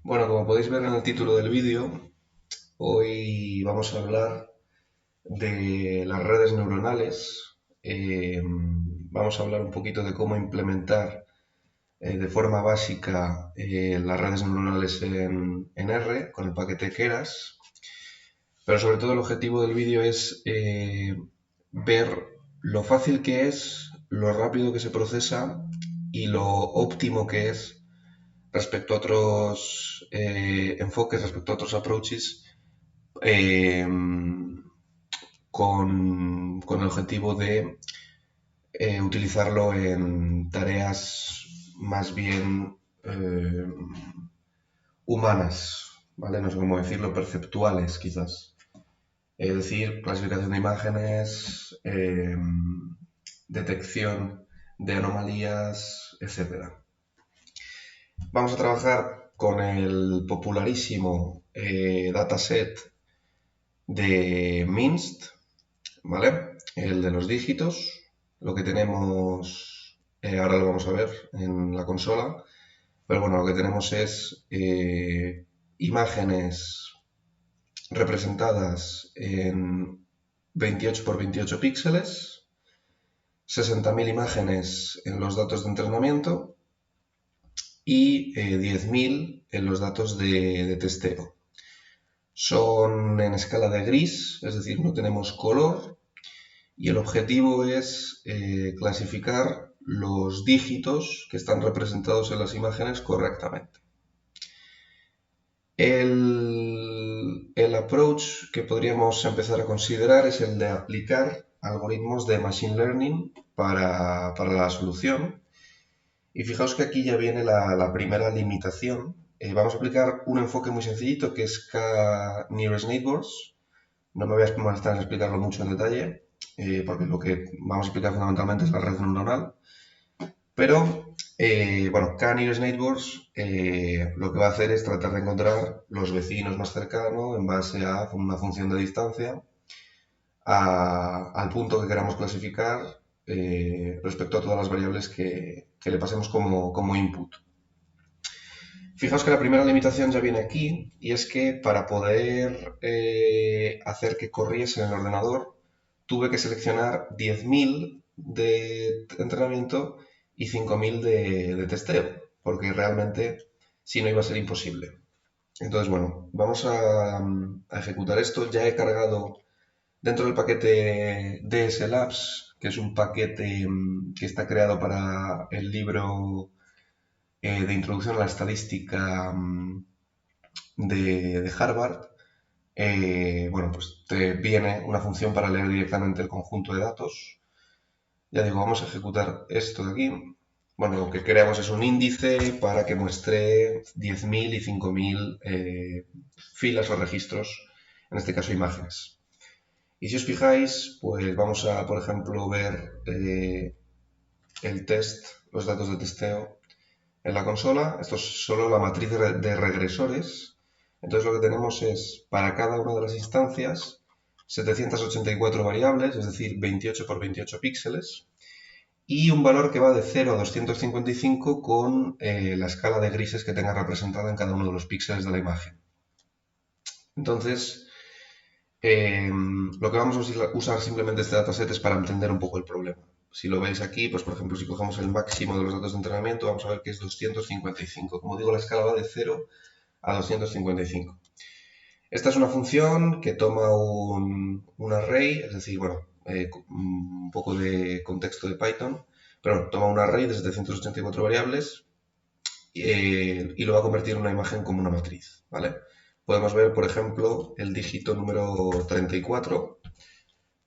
Bueno, como podéis ver en el título del vídeo, hoy vamos a hablar de las redes neuronales. Vamos a hablar un poquito de cómo implementar de forma básica las redes neuronales en R con el paquete Keras. Pero sobre todo el objetivo del vídeo es ver lo fácil que es, lo rápido que se procesa y lo óptimo que es respecto a otros enfoques, respecto a otros approaches, eh, con el objetivo de utilizarlo en tareas más bien humanas, ¿vale? No sé cómo decirlo, perceptuales quizás. Es decir, clasificación de imágenes, detección de anomalías, etcétera. Vamos a trabajar con el popularísimo dataset de Minst, ¿vale? El de los dígitos. Lo que tenemos, ahora lo vamos a ver en la consola, pero bueno, lo que tenemos es imágenes representadas en 28 por 28 píxeles, 60.000 imágenes en los datos de entrenamiento y 10.000 en los datos de testeo. Son en escala de gris, es decir, no tenemos color, y el objetivo es clasificar los dígitos que están representados en las imágenes correctamente. El approach que podríamos empezar a considerar es el de aplicar algoritmos de Machine Learning para la solución. Y fijaos que aquí ya viene la primera limitación. Vamos a aplicar un enfoque muy sencillito que es K-Nearest Neighbors. No me voy a molestar en explicarlo mucho en detalle, porque lo que vamos a explicar fundamentalmente es la red neuronal. Pero, bueno, K-Nearest Neighbors lo que va a hacer es tratar de encontrar los vecinos más cercanos en base a una función de distancia al punto que queramos clasificar respecto a todas las variables que le pasemos como input. Fijaos que la primera limitación ya viene aquí, y es que para poder hacer que corriese en el ordenador, tuve que seleccionar 10.000 de entrenamiento y 5.000 de testeo, porque realmente si no iba a ser imposible. Entonces, bueno, vamos a ejecutar esto. Ya he cargado dentro del paquete DSLabs, que es un paquete que está creado para el libro de introducción a la estadística de Harvard. Bueno, pues te viene una función para leer directamente el conjunto de datos. Ya digo, vamos a ejecutar esto de aquí. Bueno, lo que creamos es un índice para que muestre 10.000 y 5.000 filas o registros, en este caso imágenes. Y si os fijáis, pues vamos a, por ejemplo, ver el test, los datos de testeo en la consola. Esto es solo la matriz de regresores. Entonces lo que tenemos es, para cada una de las instancias, 784 variables, es decir, 28 por 28 píxeles, y un valor que va de 0 a 255 con la escala de grises que tenga representada en cada uno de los píxeles de la imagen. Entonces, lo que vamos a usar simplemente este dataset es para entender un poco el problema. Si lo veis aquí, pues por ejemplo, si cogemos el máximo de los datos de entrenamiento, vamos a ver que es 255. Como digo, la escala va de 0 a 255. Esta es una función que toma un array, es decir, bueno, un poco de contexto de Python, pero bueno, toma un array de 784 variables y lo va a convertir en una imagen como una matriz, ¿vale? Podemos ver, por ejemplo, el dígito número 34,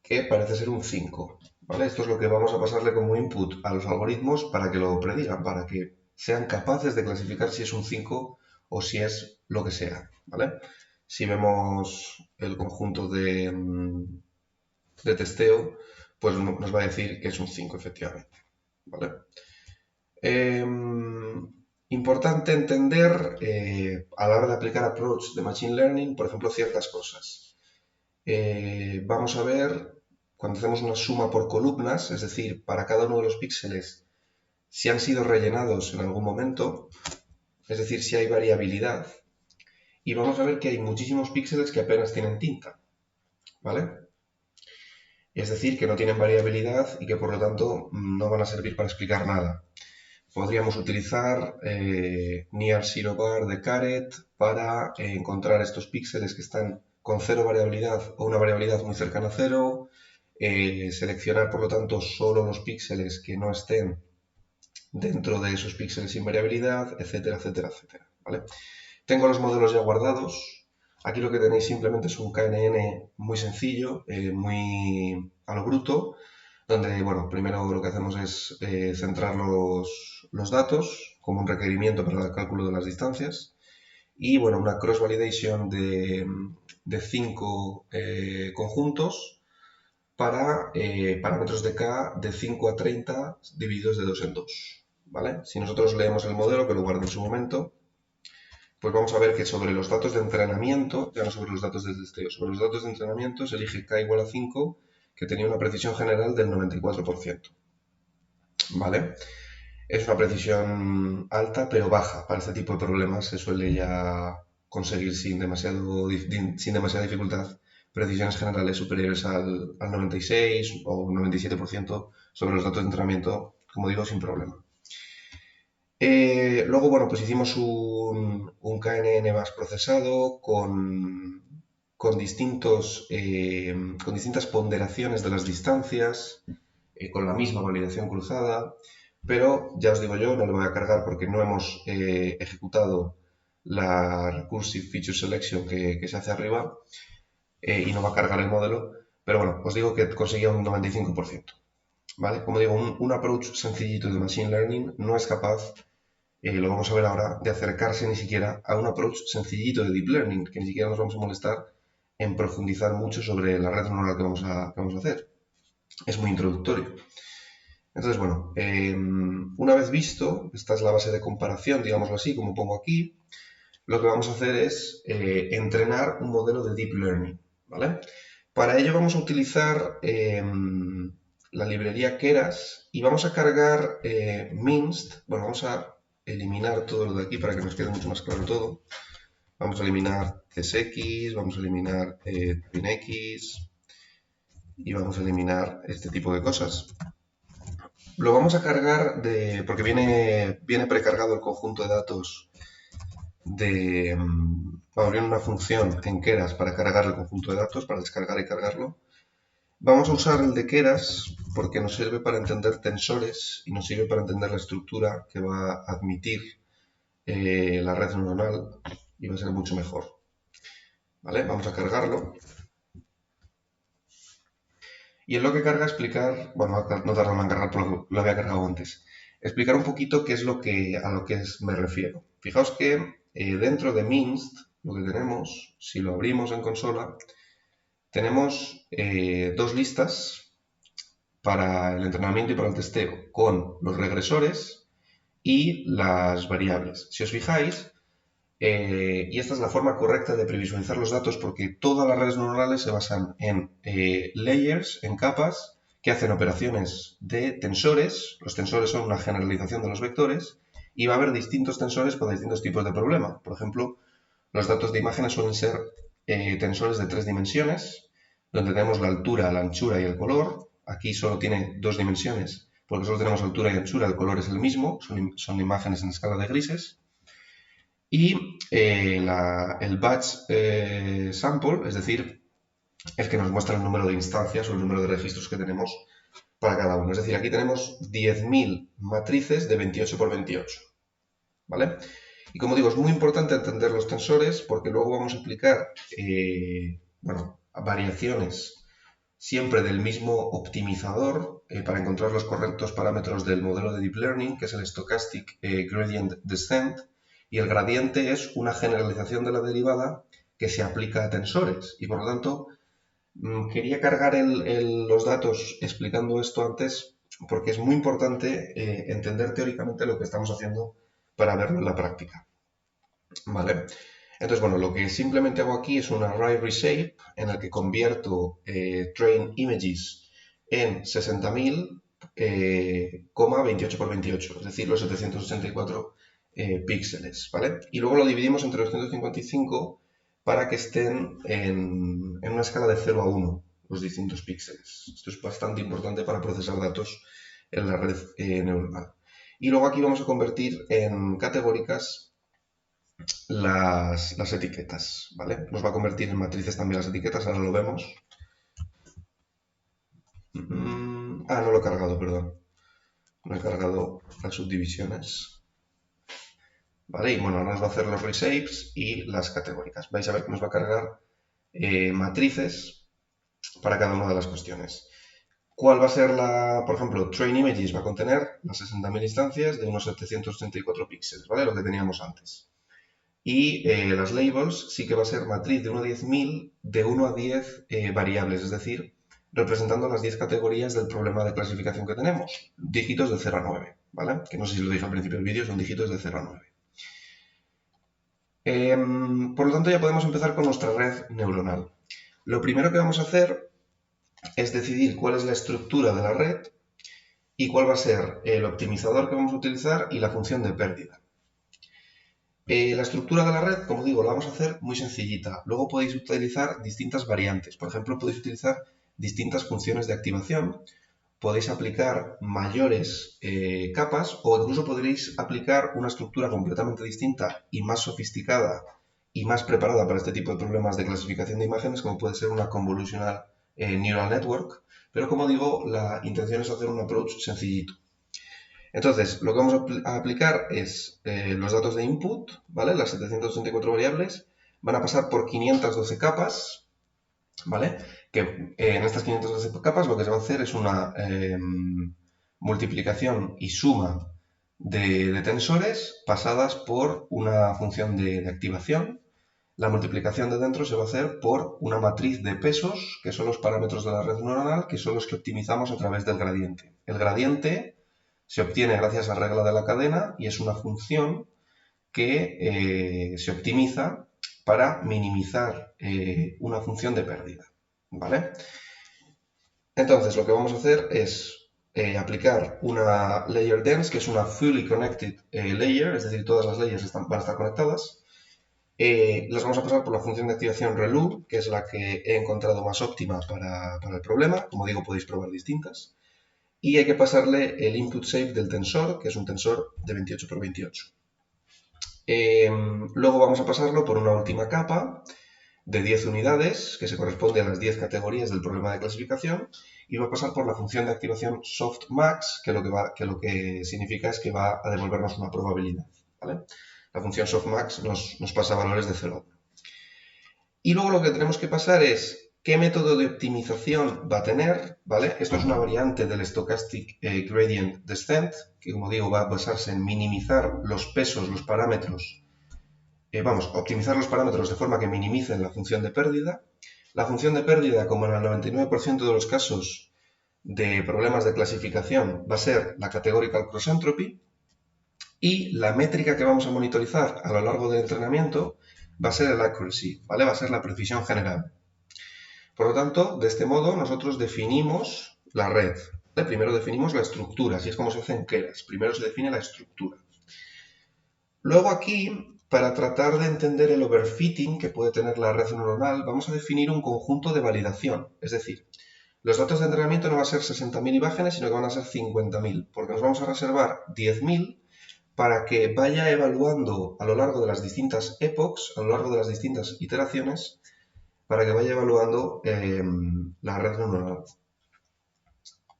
que parece ser un 5, ¿vale? Esto es lo que vamos a pasarle como input a los algoritmos para que lo predigan, para que sean capaces de clasificar si es un 5 o si es lo que sea, ¿vale? Si vemos el conjunto de testeo, pues nos va a decir que es un 5, efectivamente, ¿vale? Eh, Importante entender a la hora de aplicar approach de Machine Learning, por ejemplo, ciertas cosas. Vamos a ver cuando hacemos una suma por columnas, es decir, para cada uno de los píxeles, si han sido rellenados en algún momento. es decir, si hay variabilidad. Y vamos a ver que hay muchísimos píxeles que apenas tienen tinta, ¿vale? Es decir, que no tienen variabilidad y que por lo tanto no van a servir para explicar nada. Podríamos utilizar Near Zero Bar de Caret para encontrar estos píxeles que están con cero variabilidad o una variabilidad muy cercana a cero, seleccionar por lo tanto solo los píxeles que no estén dentro de esos píxeles sin variabilidad, etcétera, etcétera, etcétera, ¿vale? Tengo los modelos ya guardados. Aquí lo que tenéis simplemente es un KNN muy sencillo, muy a lo bruto, donde, bueno, primero lo que hacemos es centrar los datos como un requerimiento para el cálculo de las distancias y, bueno, una cross-validation de 5 conjuntos para parámetros de K de 5 a 30 divididos de 2 en 2, ¿vale? Si nosotros leemos el modelo, que lo guardo en su momento, pues vamos a ver que sobre los datos de entrenamiento, ya no sobre los datos de testeo, sobre los datos de entrenamiento se elige K igual a 5, que tenía una precisión general del 94%. ¿Vale? Es una precisión alta, pero baja. Para este tipo de problemas se suele ya conseguir sin demasiada dificultad precisiones generales superiores al 96 o 97% sobre los datos de entrenamiento, como digo, sin problema. Luego, bueno, pues hicimos un KNN más procesado con distintas ponderaciones de las distancias, con la misma validación cruzada, pero ya os digo yo, no lo voy a cargar porque no hemos ejecutado la Recursive Feature Selection que se hace arriba y no va a cargar el modelo, pero bueno, os digo que conseguía un 95%. ¿Vale? Como digo, un approach sencillito de Machine Learning no es capaz, lo vamos a ver ahora, de acercarse ni siquiera a un approach sencillito de Deep Learning, que ni siquiera nos vamos a molestar en profundizar mucho sobre la red neuronal que vamos a hacer. Es muy introductorio. Entonces, bueno, una vez visto, esta es la base de comparación, digámoslo así, como pongo aquí, lo que vamos a hacer es entrenar un modelo de Deep Learning, ¿vale? Para ello vamos a utilizar la librería Keras y vamos a cargar Minst, bueno, vamos a eliminar todo lo de aquí para que nos quede mucho más claro todo. Vamos a eliminar CSX, vamos a eliminar TwinX y vamos a eliminar este tipo de cosas. Lo vamos a cargar porque viene precargado el conjunto de datos viene una función en Keras para cargar el conjunto de datos, para descargar y cargarlo. Vamos a usar el de Keras porque nos sirve para entender tensores y nos sirve para entender la estructura que va a admitir la red neuronal y va a ser mucho mejor. ¿Vale? Vamos a cargarlo. Y en lo que carga explicar, bueno, no tarda en cargar porque lo había cargado antes, explicar un poquito qué es a lo que me refiero. Fijaos que dentro de Minst, lo que tenemos, si lo abrimos en consola, tenemos dos listas para el entrenamiento y para el testeo, con los regresores y las variables. Si os fijáis, y esta es la forma correcta de previsualizar los datos porque todas las redes neuronales se basan en layers, en capas, que hacen operaciones de tensores. Los tensores son una generalización de los vectores y va a haber distintos tensores para distintos tipos de problema. Por ejemplo, los datos de imágenes suelen ser tensores de 3 dimensiones, donde tenemos la altura, la anchura y el color. Aquí solo tiene 2 dimensiones porque solo tenemos altura y anchura, el color es el mismo, son imágenes en escala de grises. Y el batch sample, es decir, el que nos muestra el número de instancias o el número de registros que tenemos para cada uno. Es decir, aquí tenemos 10.000 matrices de 28 por 28. ¿Vale? Y como digo, es muy importante entender los tensores porque luego vamos a aplicar variaciones siempre del mismo optimizador para encontrar los correctos parámetros del modelo de Deep Learning, que es el Stochastic Gradient Descent, y el gradiente es una generalización de la derivada que se aplica a tensores. Y por lo tanto, quería cargar los datos explicando esto antes porque es muy importante entender teóricamente lo que estamos haciendo para verlo en la práctica. ¿Vale? Entonces, bueno, lo que simplemente hago aquí es un array reshape en el que convierto train images en 60.000, 28 por 28, es decir, los 784 píxeles, ¿vale? Y luego lo dividimos entre 255 para que estén en una escala de 0 a 1 los distintos píxeles. Esto es bastante importante para procesar datos en la red neuronal. Y luego aquí vamos a convertir en categóricas las etiquetas, ¿vale? Nos va a convertir en matrices también las etiquetas, ahora lo vemos. No lo he cargado, perdón. No he cargado las subdivisiones. ¿Vale? Y bueno, ahora nos va a hacer los reshapes y las categóricas. Vais a ver que nos va a cargar matrices para cada una de las cuestiones. ¿Cuál va a ser la, por ejemplo, train images va a contener las 60.000 instancias de unos 734 píxeles, ¿vale? Lo que teníamos antes. Y las labels sí que va a ser matriz de 1 a 10.000 de 1 a 10 variables, es decir, representando las 10 categorías del problema de clasificación que tenemos, dígitos de 0 a 9, ¿vale? Que no sé si lo dije al principio del vídeo, son dígitos de 0 a 9. Por lo tanto, ya podemos empezar con nuestra red neuronal. Lo primero que vamos a hacer es decidir cuál es la estructura de la red y cuál va a ser el optimizador que vamos a utilizar y la función de pérdida. La estructura de la red, como digo, la vamos a hacer muy sencillita. Luego podéis utilizar distintas variantes. Por ejemplo, podéis utilizar distintas funciones de activación, podéis aplicar mayores capas o incluso podréis aplicar una estructura completamente distinta y más sofisticada y más preparada para este tipo de problemas de clasificación de imágenes, como puede ser una convolutional neural network. Pero como digo, la intención es hacer un approach sencillito. Entonces, lo que vamos a aplicar es los datos de input, ¿vale? Las 764 variables van a pasar por 512 capas, ¿vale? Que en estas 512 capas lo que se va a hacer es una multiplicación y suma de tensores pasadas por una función de activación. La multiplicación de dentro se va a hacer por una matriz de pesos, que son los parámetros de la red neuronal, que son los que optimizamos a través del gradiente. El gradiente se obtiene gracias a la regla de la cadena y es una función que se optimiza para minimizar una función de pérdida, ¿vale? Entonces, lo que vamos a hacer es aplicar una layer dense, que es una fully connected layer, es decir, todas las layers van a estar conectadas. Las vamos a pasar por la función de activación ReLU, que es la que he encontrado más óptima para el problema. Como digo, podéis probar distintas. Y hay que pasarle el input shape del tensor, que es un tensor de 28 por 28. Luego vamos a pasarlo por una última capa de 10 unidades, que se corresponde a las 10 categorías del problema de clasificación, y va a pasar por la función de activación softmax, que lo que significa es que va a devolvernos una probabilidad, ¿vale? La función softmax nos pasa valores de 0 a 1. Y luego lo que tenemos que pasar es qué método de optimización va a tener, ¿vale? Esto es una variante del Stochastic Gradient Descent, que como digo va a basarse en minimizar los pesos, los parámetros, optimizar los parámetros de forma que minimicen la función de pérdida. La función de pérdida, como en el 99% de los casos de problemas de clasificación, va a ser la Categorical Cross Entropy. Y la métrica que vamos a monitorizar a lo largo del entrenamiento va a ser el accuracy, ¿vale? Va a ser la precisión general. Por lo tanto, de este modo nosotros definimos la red. ¿Vale? Primero definimos la estructura, así es como se hacen keras. Primero se define la estructura. Luego aquí, para tratar de entender el overfitting que puede tener la red neuronal, vamos a definir un conjunto de validación. Es decir, los datos de entrenamiento no van a ser 60.000 imágenes, sino que van a ser 50.000, porque nos vamos a reservar 10.000 para que vaya evaluando a lo largo de las distintas epochs, a lo largo de las distintas iteraciones, para que vaya evaluando la red neuronal.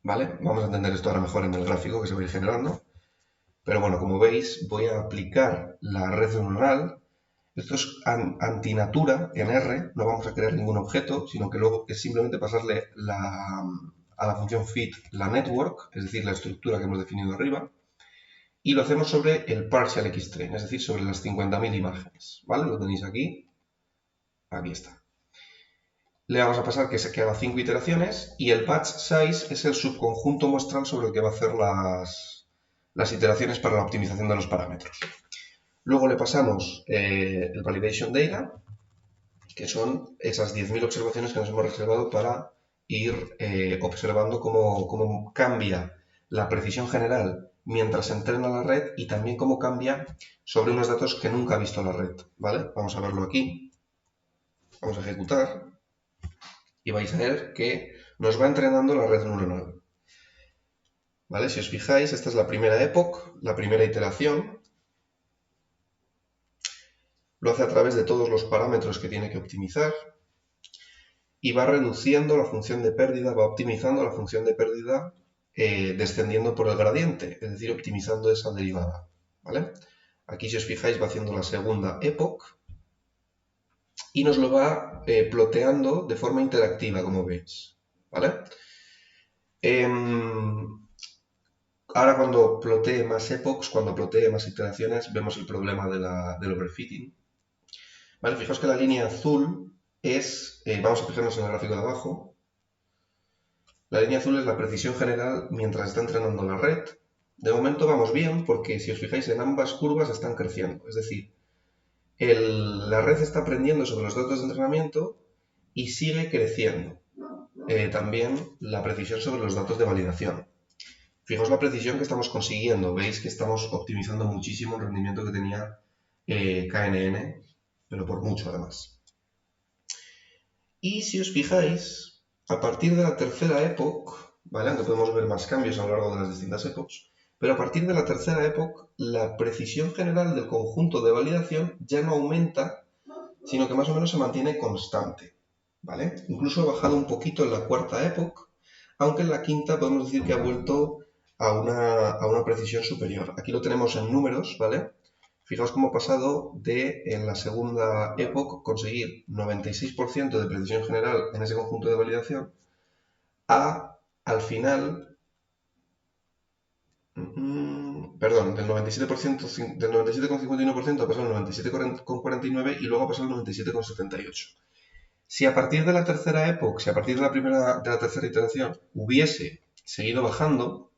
¿Vale? Vamos a entender esto ahora mejor en el gráfico que se va a ir generando. Pero bueno, como veis, voy a aplicar la red neuronal. Esto es antinatura en R, no vamos a crear ningún objeto, sino que luego es simplemente pasarle a la función fit la network, es decir, la estructura que hemos definido arriba, y lo hacemos sobre el partial X-train, es decir, sobre las 50.000 imágenes, ¿vale? Lo tenéis aquí, aquí está. Le vamos a pasar que haga 5 iteraciones y el batch size es el subconjunto muestral sobre el que va a hacer las iteraciones para la optimización de los parámetros. Luego le pasamos el validation data, que son esas 10.000 observaciones que nos hemos reservado para ir observando cómo cambia la precisión general mientras entrena la red y también cómo cambia sobre unos datos que nunca ha visto la red, ¿vale? Vamos a verlo aquí. Vamos a ejecutar y vais a ver que nos va entrenando la red neuronal. ¿Vale? Si os fijáis, esta es la primera epoch, la primera iteración. Lo hace a través de todos los parámetros que tiene que optimizar y va reduciendo la función de pérdida, va optimizando la función de pérdida descendiendo por el gradiente, es decir, optimizando esa derivada. ¿Vale? Aquí, si os fijáis, va haciendo la segunda epoch y nos lo va ploteando de forma interactiva, como veis. ¿Vale? Ahora cuando plotee más epochs, cuando plotee más iteraciones, vemos el problema del overfitting. ¿Vale? Fijaos que la línea azul es, vamos a fijarnos en el gráfico de abajo, la línea azul es la precisión general mientras está entrenando la red. De momento vamos bien porque si os fijáis en ambas curvas están creciendo, es decir, la red está aprendiendo sobre los datos de entrenamiento y sigue creciendo. También la precisión sobre los datos de validación. Fijaos la precisión que estamos consiguiendo, veis que estamos optimizando muchísimo el rendimiento que tenía KNN, pero por mucho además. Y si os fijáis, a partir de la tercera epoch, ¿vale? Aunque podemos ver más cambios a lo largo de las distintas epochs, pero a partir de la tercera epoch, la precisión general del conjunto de validación ya no aumenta, sino que más o menos se mantiene constante, ¿vale? Incluso ha bajado un poquito en la cuarta epoch, aunque en la quinta podemos decir que ha vuelto a una precisión superior. Aquí lo tenemos en números, ¿vale? Fijaos cómo ha pasado de, en la segunda epoch, conseguir 96% de precisión general en ese conjunto de validación, al final, perdón, del 97%, del 97,51% ha pasado al 97,49% y luego ha pasado al 97,78%. Si a partir de la tercera epoch, si a partir de la tercera iteración hubiese seguido bajando,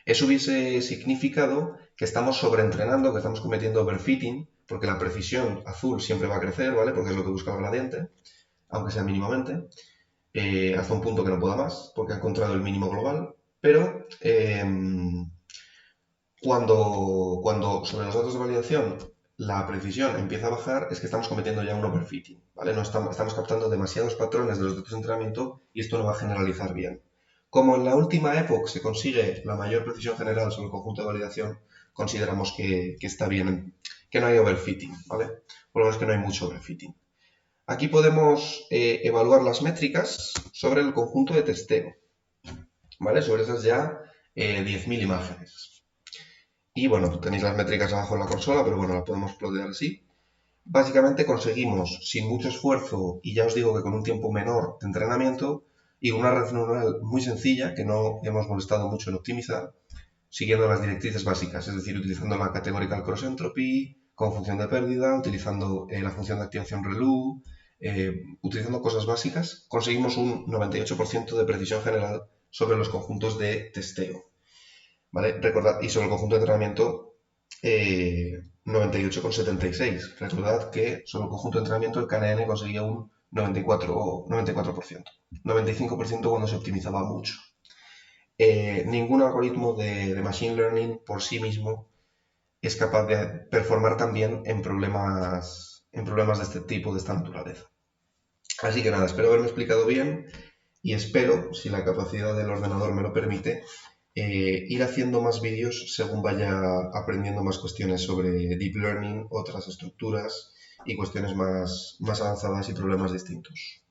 eso hubiese significado que estamos sobreentrenando, que estamos cometiendo overfitting, porque la precisión azul siempre va a crecer, ¿vale? Porque es lo que busca el gradiente, aunque sea mínimamente, hasta un punto que no pueda más, porque ha encontrado el mínimo global, pero cuando sobre los datos de validación la precisión empieza a bajar, es que estamos cometiendo ya un overfitting, ¿vale? No estamos captando demasiados patrones de los datos de entrenamiento y esto no va a generalizar bien. Como en la última epoch se consigue la mayor precisión general sobre el conjunto de validación, consideramos que está bien, que no hay overfitting, ¿vale? Por lo menos que no hay mucho overfitting. Aquí podemos evaluar las métricas sobre el conjunto de testeo, ¿vale? Sobre esas ya 10.000 imágenes. Y bueno, tenéis las métricas abajo en la consola, pero bueno, las podemos plotear así. Básicamente conseguimos, sin mucho esfuerzo, y ya os digo que con un tiempo menor de entrenamiento, y una red neuronal muy sencilla, que no hemos molestado mucho en optimizar, siguiendo las directrices básicas, es decir, utilizando la categorical cross entropy, con función de pérdida, utilizando la función de activación ReLU, utilizando cosas básicas, conseguimos un 98% de precisión general sobre los conjuntos de testeo. ¿Vale? Recordad, y sobre el conjunto de entrenamiento, 98,76. Recordad que sobre el conjunto de entrenamiento el KNN conseguía un 94%. 95% cuando se optimizaba mucho. Ningún algoritmo de Machine Learning por sí mismo es capaz de performar también en problemas de este tipo, de esta naturaleza. Así que nada, espero haberme explicado bien y espero, si la capacidad del ordenador me lo permite, ir haciendo más vídeos según vaya aprendiendo más cuestiones sobre Deep Learning, otras estructuras y cuestiones más avanzadas y problemas distintos.